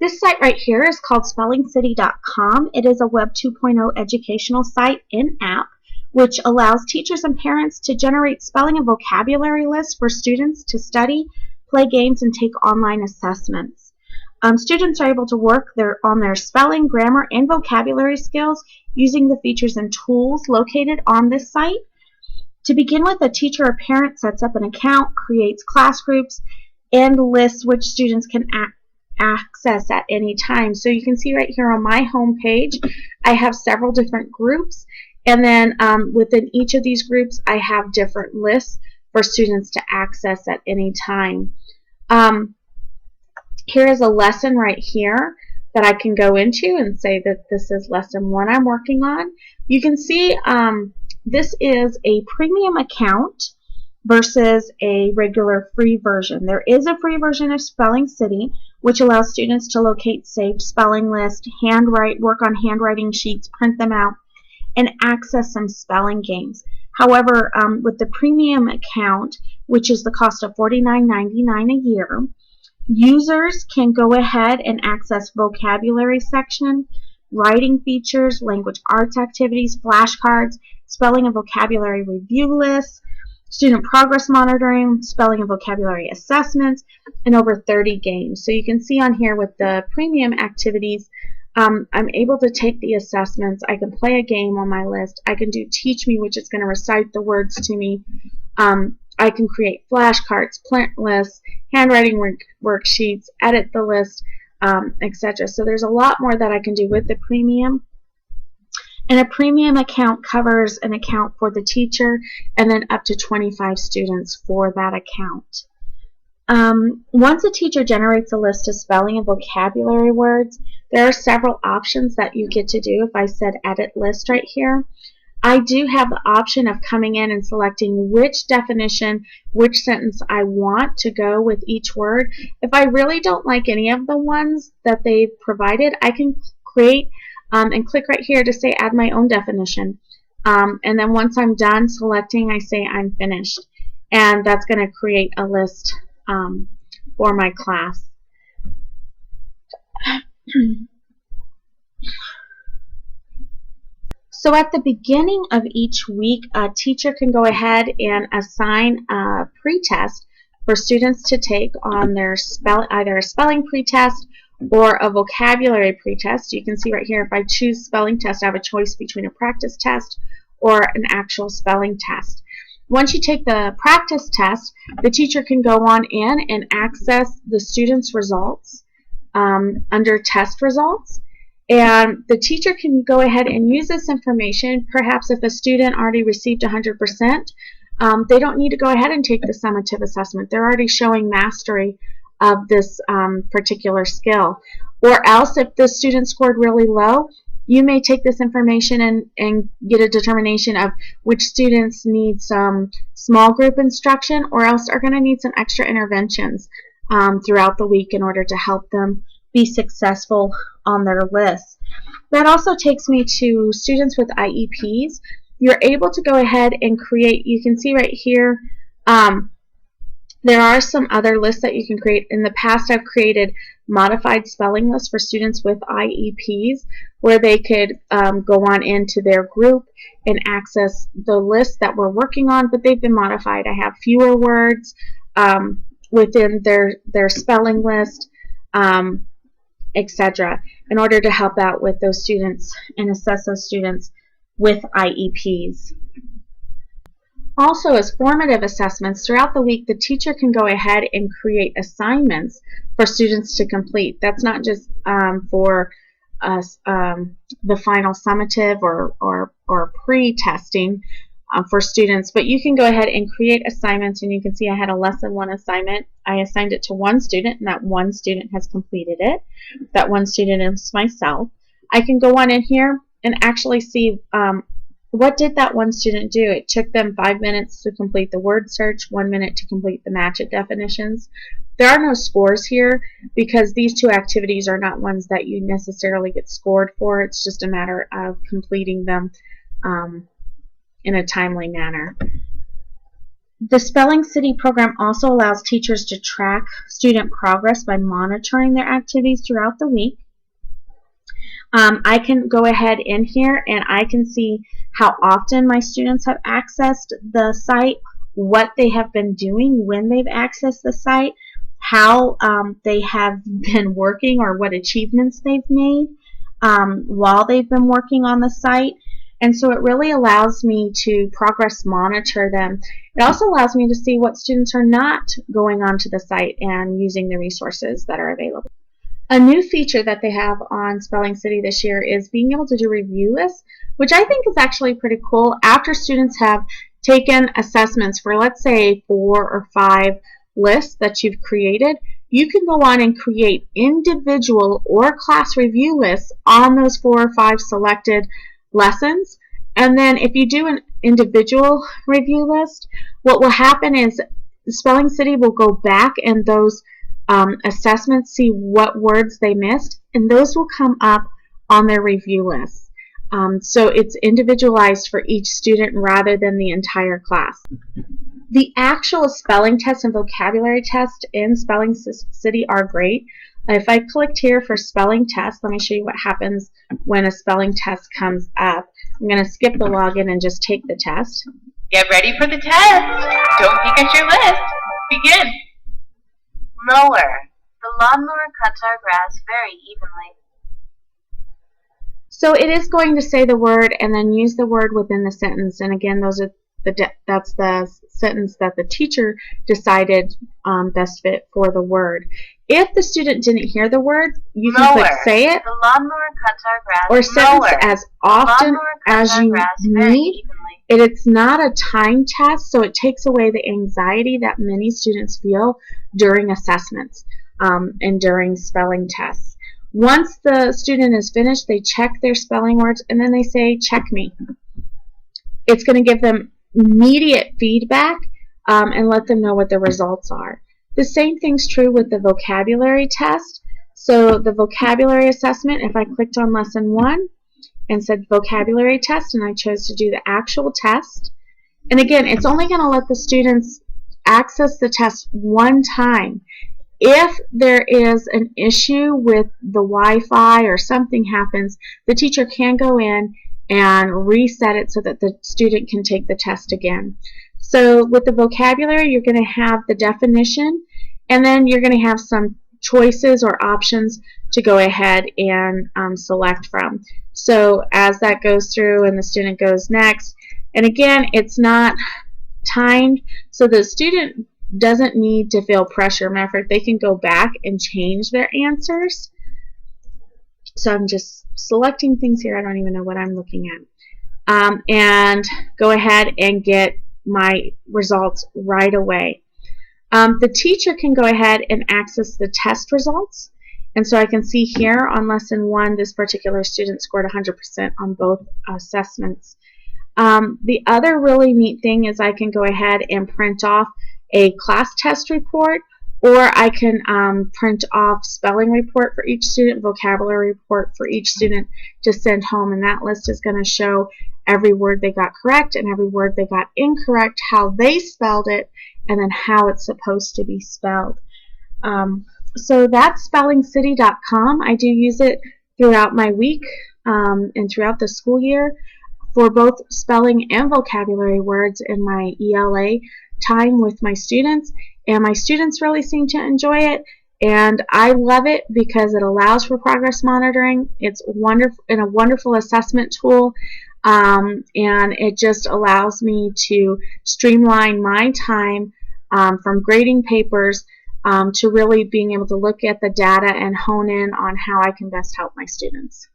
This site right here is called spellingcity.com. It is a Web 2.0 educational site in app which allows teachers and parents to generate spelling and vocabulary lists for students to study, play games, and take online assessments. Students are able to work on their spelling, grammar, and vocabulary skills using the features and tools located on this site. To begin with, a teacher or parent sets up an account, creates class groups, and lists which students can access at any time. So you can see right here on my home page, I have several different groups, and then within each of these groups, I have different lists for students to access at any time. Here is a lesson right here that I can go into and say that this is lesson 1 I'm working on. You can see this is a premium account versus a regular free version. There is a free version of Spelling City, which allows students to locate saved spelling lists, work on handwriting sheets, print them out, and access some spelling games. However, with the premium account, which is the cost of $49.99 a year, users can go ahead and access vocabulary section, writing features, language arts activities, flashcards, spelling and vocabulary review lists, student progress monitoring, spelling and vocabulary assessments, and over 30 games. So you can see on here with the premium activities, I'm able to take the assessments. I can play a game on my list. I can do Teach Me, which is going to recite the words to me. I can create flashcards, print lists, handwriting worksheets, edit the list, etc. So there's a lot more that I can do with the premium. And a premium account covers an account for the teacher and then up to 25 students for that account. Once a teacher generates a list of spelling and vocabulary words, there are several options that you get to do. If I said edit list right here, I do have the option of coming in and selecting which definition, which sentence I want to go with each word. If I really don't like any of the ones that they've provided, I can create and click right here to say add my own definition. And then once I'm done selecting, I say I'm finished. And that's going to create a list for my class. So at the beginning of each week, a teacher can go ahead and assign a pretest for students to take on their either a spelling pretest or a vocabulary pretest. You can see right here, if I choose spelling test, I have a choice between a practice test or an actual spelling test. Once you take the practice test, the teacher can go on in and access the student's results under test results. And the teacher can go ahead and use this information. Perhaps if a student already received 100%, they don't need to go ahead and take the summative assessment. They're already showing mastery of this particular skill. Or else, if the student scored really low, you may take this information and get a determination of which students need some small group instruction or else are going to need some extra interventions throughout the week in order to help them be successful on their list. That also takes me to students with IEPs. You're able to go ahead and create, you can see right here, there are some other lists that you can create. In the past, I've created modified spelling lists for students with IEPs where they could go on into their group and access the list that we're working on, but they've been modified. I have fewer words within their spelling list, etc., in order to help out with those students and assess those students with IEPs. Also, as formative assessments, throughout the week, the teacher can go ahead and create assignments for students to complete. That's not just for the final summative or pre-testing for students, but you can go ahead and create assignments, and you can see I had a lesson 1 assignment. I assigned it to one student, and that one student has completed it. That one student is myself. I can go on in here and actually see what did that one student do. It took them 5 minutes to complete the word search, 1 minute to complete the match it definitions. There are no scores here because these two activities are not ones that you necessarily get scored for. It's just a matter of completing them in a timely manner. The Spelling City program also allows teachers to track student progress by monitoring their activities throughout the week. I can go ahead in here and I can see how often my students have accessed the site, what they have been doing when they've accessed the site, how they have been working or what achievements they've made while they've been working on the site. And so it really allows me to progress monitor them. It also allows me to see what students are not going onto the site and using the resources that are available. A new feature that they have on Spelling City this year is being able to do review lists, which I think is actually pretty cool. After students have taken assessments for, let's say, 4 or 5 lists that you've created, you can go on and create individual or class review lists on those 4 or 5 selected lessons. And then if you do an individual review list, what will happen is Spelling City will go back and those assessments, see what words they missed, and those will come up on their review list. So it's individualized for each student rather than the entire class. The actual spelling test and vocabulary test in Spelling City are great. If I clicked here for spelling test, let me show you what happens when a spelling test comes up. I'm going to skip the login and just take the test. Get ready for the test. Don't peek at your list. Begin. Mower. The lawnmower cuts our grass very evenly. So it is going to say the word and then use the word within the sentence. And again, those are that's the sentence that the teacher decided best fit for the word. If the student didn't hear the word, you can click say it, the lawnmower cuts our grass. Or sentence as often as you need. It's not a time test, so it takes away the anxiety that many students feel during assessments and during spelling tests. Once the student is finished, they check their spelling words and then they say, check me. It's going to give them immediate feedback and let them know what the results are. The same thing's true with the vocabulary test. So the vocabulary assessment, if I clicked on lesson 1 and said vocabulary test and I chose to do the actual test, and again, it's only going to let the students access the test one time. If there is an issue with the Wi-Fi or something happens, the teacher can go in and reset it so that the student can take the test again. So with the vocabulary, you're going to have the definition, and then you're going to have some choices or options to go ahead and select from. So as that goes through and the student goes next, and again, it's not timed, so the student doesn't need to feel pressure. Matter of fact, they can go back and change their answers. So I'm just selecting things here. I don't even know what I'm looking at. And go ahead and get my results right away. The teacher can go ahead and access the test results. And so I can see here on lesson 1, this particular student scored 100% on both assessments. The other really neat thing is I can go ahead and print off a class test report, or I can print off spelling report for each student, vocabulary report for each student to send home, and that list is going to show every word they got correct and every word they got incorrect, how they spelled it, and then how it's supposed to be spelled. So that's spellingcity.com. I do use it throughout my week and throughout the school year for both spelling and vocabulary words in my ELA time with my students, and my students really seem to enjoy it, and I love it because it allows for progress monitoring. It's wonderful and a wonderful assessment tool, and it just allows me to streamline my time from grading papers to really being able to look at the data and hone in on how I can best help my students.